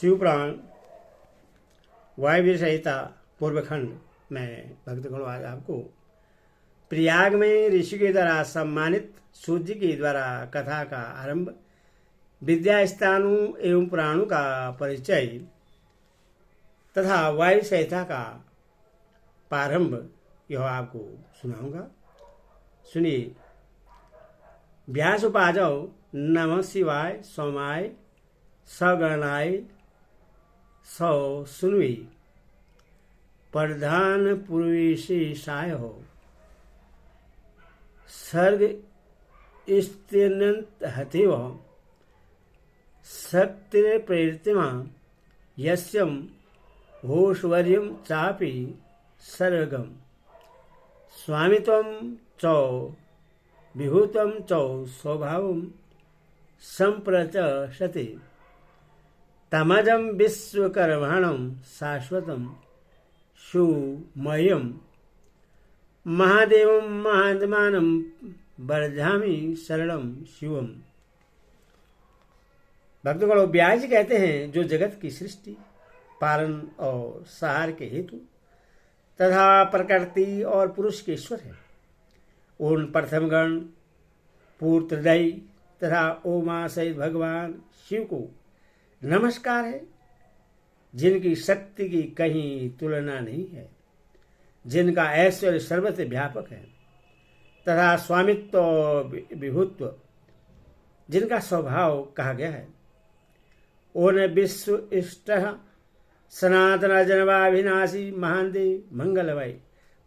शिवपुराण वायव्य संहिता पूर्वखंड में भक्तगण आज आपको प्रयाग में ऋषि के द्वारा सम्मानित सूर्य के द्वारा कथा का आरंभ, विद्या स्थानों एवं पुराणों का परिचय तथा वायु संहिता का प्रारंभ यह आपको सुनाऊंगा। सुनिए। व्यास उपाजौ नमः शिवाय सोमाय सगणाय सौ सुनवी प्रधान पुरुषेशाय हो सर्ग स्थिनंत हतिव शक्ति प्रेरितमा यस्यम होशवर्यम चापि सर्वगम स्वामित्वं चौ विभूतं चौ स्वभावं संप्रचशति तमजं विश्वकर्मणं शाश्वतं सुमयं महादेवं महात्मानं वर्धामि शरणं शिवम। भक्तगणों, व्यास जी कहते हैं जो जगत की सृष्टि, पालन और सहार के हेतु तथा प्रकृति और पुरुष के ईश्वर है, उन प्रथमगण पूर्त्रदयी तथा ओमा सहित भगवान शिव को नमस्कार है, जिनकी शक्ति की कहीं तुलना नहीं है, जिनका ऐश्वर्य सर्वत्र व्यापक है तथा स्वामित्व और विभुत्व जिनका स्वभाव कहा गया है। उन विश्व इष्ट सनातन जनवाभिनाशी महादेव मंगलमय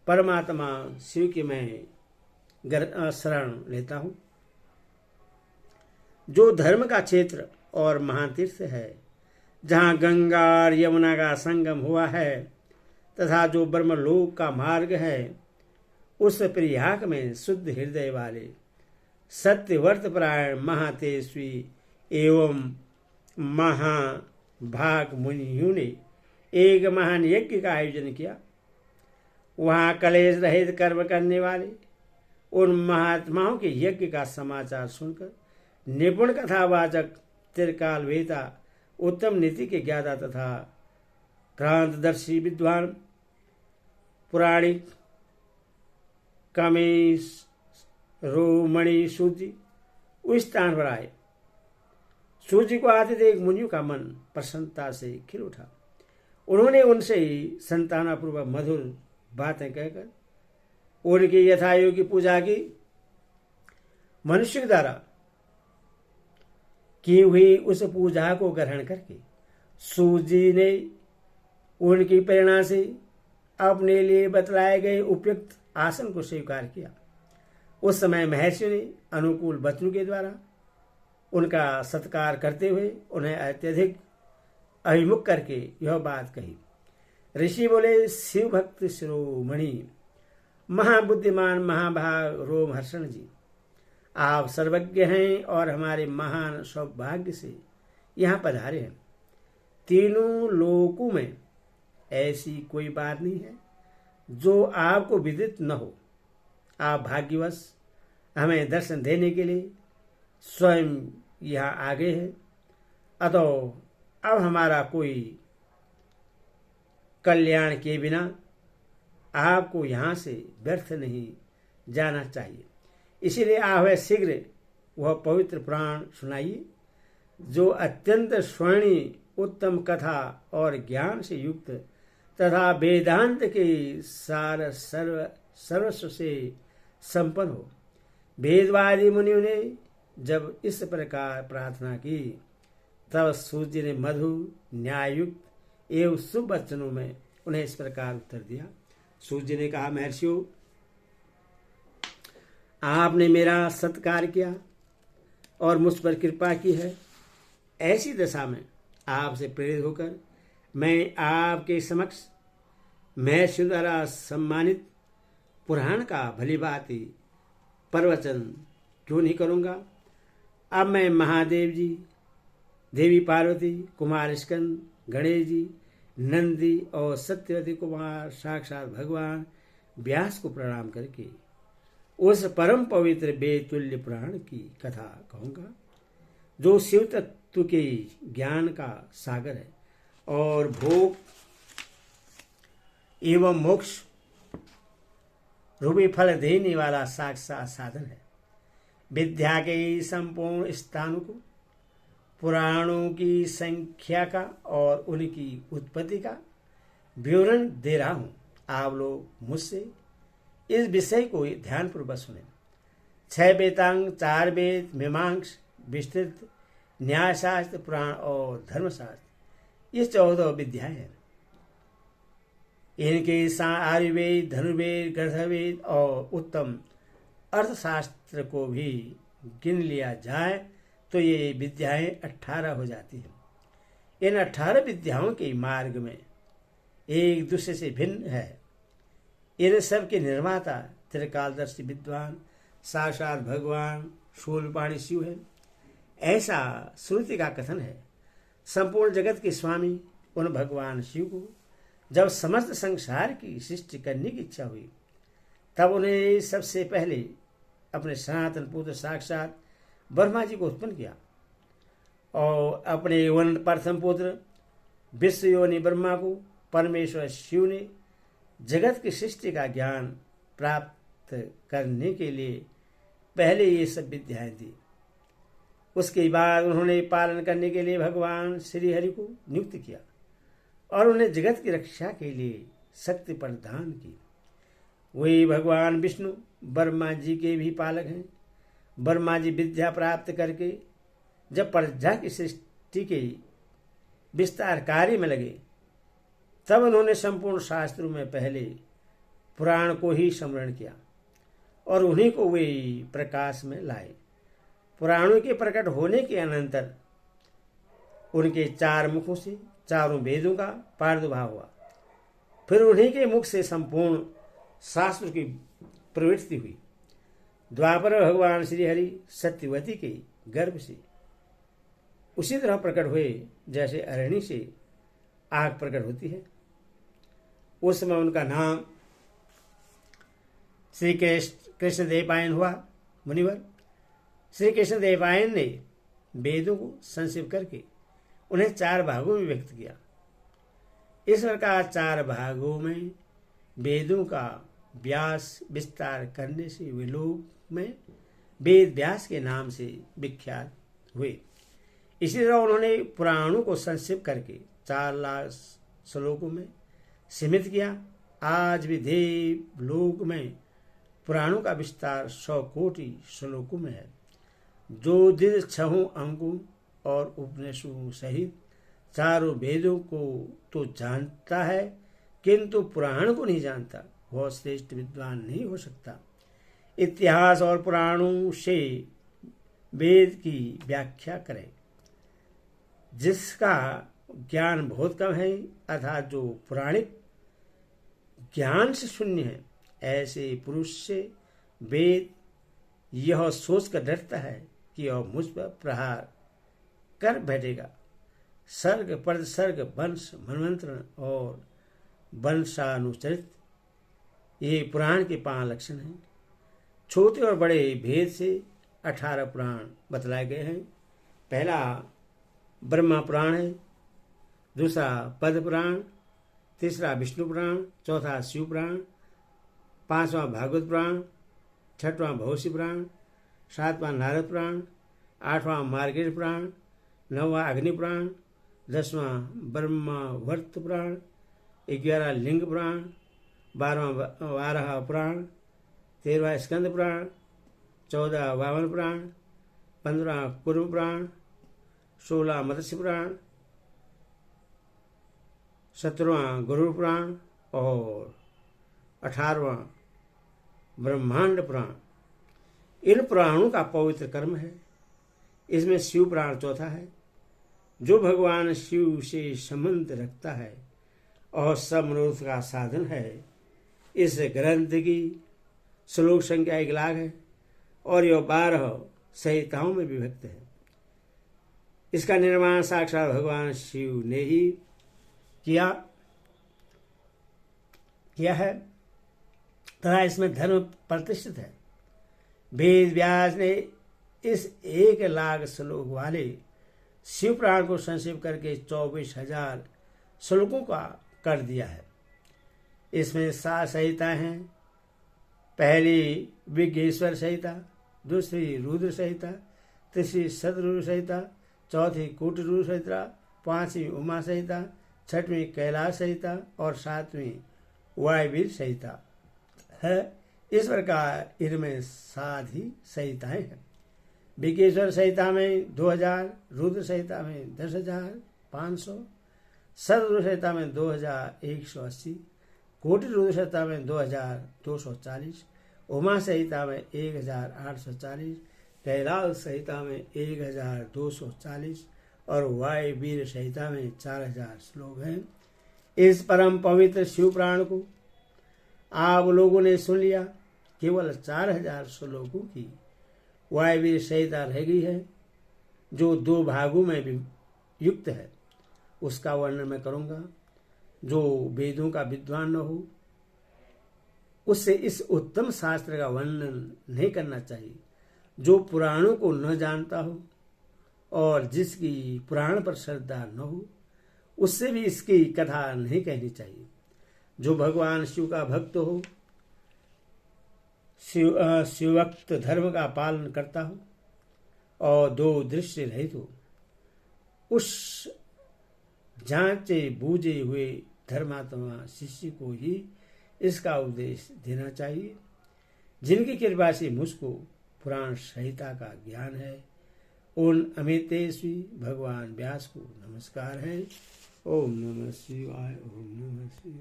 परमात्मा शिव की मैं शरण लेता हूँ, जो धर्म का क्षेत्र और महातीर्थ है, जहाँ गंगा और यमुना का संगम हुआ है तथा जो ब्रह्मलोक का मार्ग है, उस प्रयाग में शुद्ध हृदय वाले सत्यवर्त परायण महातेजस्वी एवं महाभाग मुनियों ने एक महान यज्ञ का आयोजन किया। वहाँ कलेश रहित कर्म करने वाले उन महात्माओं के यज्ञ का समाचार सुनकर निपुण कथावाचक, त्रिकाल वेता, उत्तम नीति के ज्ञाता तथा क्रांतदर्शी विद्वान पुराणिक कामेश रोमणि सूजी उस स्थान पर आए। सूजी को आते देख मुनियों का मन प्रसन्नता से खिल उठा। उन्होंने उनसे संतानापूर्वक मधुर बातें कहकर उनकी यथायोग्य पूजा की। मनुष्य के द्वारा की हुई उस पूजा को ग्रहण करके सूजी ने उनकी प्रेरणा से अपने लिए बतलाए गए उपयुक्त आसन को स्वीकार किया। उस समय महर्षि ने अनुकूल वचनों के द्वारा उनका सत्कार करते हुए उन्हें अत्यधिक अभिमुख करके यह बात कही। ऋषि बोले, शिव भक्त शिरोमणि महाबुद्धिमान महाभाग रोमहर्षण जी, आप सर्वज्ञ हैं और हमारे महान सौभाग्य से यहाँ पधारे हैं। तीनों लोकों में ऐसी कोई बात नहीं है जो आपको विदित न हो। आप भाग्यवश हमें दर्शन देने के लिए स्वयं यहाँ आ गए हैं, अतः अब हमारा कोई कल्याण किए बिना आपको यहाँ से व्यर्थ नहीं जाना चाहिए। इसीलिए आप शीघ्र वह पवित्र पुराण सुनाइए, जो अत्यंत स्वर्णीय उत्तम कथा और ज्ञान से युक्त तथा वेदांत के सार सर्वस्व से संपन्न हो। वेदवादी मुनियों ने जब इस प्रकार प्रार्थना की, तब सूर्य ने मधु न्यायुक्त एवं शुभ वचनों में उन्हें इस प्रकार उत्तर दिया। सूर्य ने कहा, महर्षियों, आपने मेरा सत्कार किया और मुझ पर कृपा की है। ऐसी दशा में आपसे प्रेरित होकर मैं आपके समक्ष महर्षि द्वारा सम्मानित पुराण का भलीभांति प्रवचन क्यों नहीं करूँगा। अब मैं महादेव जी, देवी पार्वती, कुमार स्कंद, गणेश जी, नंदी और सत्यवती कुमार साक्षात भगवान व्यास को प्रणाम करके उस परम पवित्र बेतुल्य पुराण की कथा कहूँगा, जो शिव तत्व के ज्ञान का सागर है और भोग एवं मोक्ष रूपी फल देने वाला साक्षात साधन है। विद्या के संपूर्ण स्थानों को, पुराणों की संख्या का और उनकी उत्पत्ति का विवरण दे रहा हूं। आप लोग मुझसे इस विषय को ध्यानपूर्वक सुने। 6 वेदांग, 4 वेद, मीमांस, विस्तृत, न्यायशास्त्र, पुराण और धर्मशास्त्र, ये 14 विद्याएं हैं। इनके आयुर्वेद, धनुर्वेद, गृहवेद और उत्तम अर्थशास्त्र को भी गिन लिया जाए तो ये विद्याएं 18 हो जाती हैं। इन 18 विद्याओं के मार्ग में एक दूसरे से भिन्न है। इन सब के निर्माता त्रिकालदर्शी विद्वान साक्षात भगवान शूलपाणी शिव है, ऐसा श्रुति का कथन है। संपूर्ण जगत के स्वामी उन भगवान शिव को जब समस्त संसार की सृष्टि करने की इच्छा हुई, तब उन्हें सबसे पहले अपने सनातन पुत्र साक्षात ब्रह्मा जी को उत्पन्न किया और अपने वन प्रथम पुत्र विश्व योनि ब्रह्मा को परमेश्वर शिव ने जगत की सृष्टि का ज्ञान प्राप्त करने के लिए पहले ये सब विद्याएं दी। उसके बाद उन्होंने पालन करने के लिए भगवान श्री हरि को नियुक्त किया और उन्हें जगत की रक्षा के लिए शक्ति प्रदान की। वही भगवान विष्णु ब्रह्मा जी के भी पालक हैं। ब्रह्मा जी विद्या प्राप्त करके जब प्रजा की सृष्टि के विस्तार कार्य में लगे, तब उन्होंने संपूर्ण शास्त्रों में पहले पुराण को ही स्मरण किया और उन्हीं को वे प्रकाश में लाए। पुराणों के प्रकट होने के अनंतर उनके 4 मुखों से चारों वेदों का प्रादुर्भाव हुआ। फिर उन्हीं के मुख से संपूर्ण शास्त्र की प्रवृत्ति हुई। द्वापर भगवान श्री हरि सत्यवती के गर्भ से उसी तरह प्रकट हुए जैसे अरणी से आग प्रकट होती है। उस समय उनका नाम श्री कृष्ण देवपायन हुआ। मुनिवर श्री कृष्ण देवपायन ने वेदों को संक्षिप्त करके उन्हें 4 भागों में व्यक्त किया। इस प्रकार 4 भागों में वेदों का व्यास विस्तार करने से वे लोग में वेद व्यास के नाम से विख्यात हुए। इसी तरह उन्होंने पुराणों को संक्षिप्त करके 4 लाख श्लोकों में सीमित किया। आज भी देव लोक में पुराणों का विस्तार 100 कोटि श्लोकों में है। जो दिन 6 अंगों और उपनिषदों सहित 4 वेदों को तो जानता है, किंतु पुराण को नहीं जानता, वह श्रेष्ठ विद्वान नहीं हो सकता। इतिहास और पुराणों से वेद की व्याख्या करें। जिसका ज्ञान बहुत कम है, अर्थात जो पुराणिक ज्ञान से शून्य है, ऐसे पुरुष से वेद यह सोचकर डरता है कि वह मुझ पर प्रहार कर बैठेगा। सर्ग परसर्ग वंश मनमंत्रण और वंशानुचरित ये पुराण के 5 लक्षण हैं। छोटे और बड़े भेद से 18 पुराण बतलाए गए हैं। पहला ब्रह्मा पुराण है, दूसरा पद्म पुराण, तीसरा विष्णु पुराण, चौथा शिव पुराण, 5वां भागवत पुराण, 6वां भविष्य पुराण, 7वां नारद पुराण, 8वां मार्गीर पुराण, 9वां अग्नि पुराण, 10वां ब्रह्मावर्त पुराण, 11वां लिंग पुराण, 12वां वाराह पुराण, 13वां स्कंद पुराण, 14वां वामन पुराण, 15वां कुर्म पुराण, 16वां मत्स्य पुराण, 17वां गरुड़ पुराण और 18वां ब्रह्मांड पुराण। इन पुराणों का पवित्र कर्म है। इसमें शिव पुराण चौथा है, जो भगवान शिव से संबंध रखता है और सब मनोरथ का साधन है। इस ग्रंथ की श्लोक संख्या 1 लाख है और यह 12 संहिताओं में विभक्त है। इसका निर्माण साक्षात भगवान शिव ने ही किया है तथा इसमें धर्म प्रतिष्ठित है। वेद व्यास ने इस 1 लाख श्लोक वाले शिव पुराण को संक्षिप्त करके 24,000 श्लोकों का कर दिया है। इसमें 7 संहिताएं हैं। पहली विज्ञेश्वर संहिता, दूसरी रुद्र संहिता, तीसरी सतरुद्र संहिता, चौथी कूटरुद्र संहिता, 5वीं उमा संहिता, 6वीं कैलाश संहिता और 7वीं वायुवीर संहिता है। इस प्रकार इनमें 7 ही संहिताएं हैं। विज्ञेश्वर संहिता में 2000, रुद्र संहिता में 10,500, सतरुद्र संहिता में 2,180, कूटरुद्र संहिता में 2,240, उमा संहिता में 1,840, कैलाश संहिता में 1,240 और वायुवीर संहिता में 4,000 श्लोक हैं। इस परम पवित्र शिव पुराण को आप लोगों ने सुन लिया। केवल 4,000 श्लोकों की वायुवीर संहिता रह गई है, जो 2 भागों में भी युक्त है। उसका वर्णन मैं करूंगा। जो वेदों का विद्वान न हो, उससे इस उत्तम शास्त्र का वर्णन नहीं करना चाहिए। जो पुराणों को न जानता हो और जिसकी पुराण पर श्रद्धा न हो, उससे भी इसकी कथा नहीं कहनी चाहिए। जो भगवान शिव का भक्त हो, शिवभक्त धर्म का पालन करता हो और 2 दृश्य रहित हो, उस जांचे बूझे हुए धर्मात्मा शिष्य को ही इसका उपदेश देना चाहिए। जिनकी कृपा से मुझको पुराण संहिता का ज्ञान है, उन अमितेश्वी भगवान व्यास को नमस्कार है। ओम नमः शिवाय। ओम नमः शिवाय।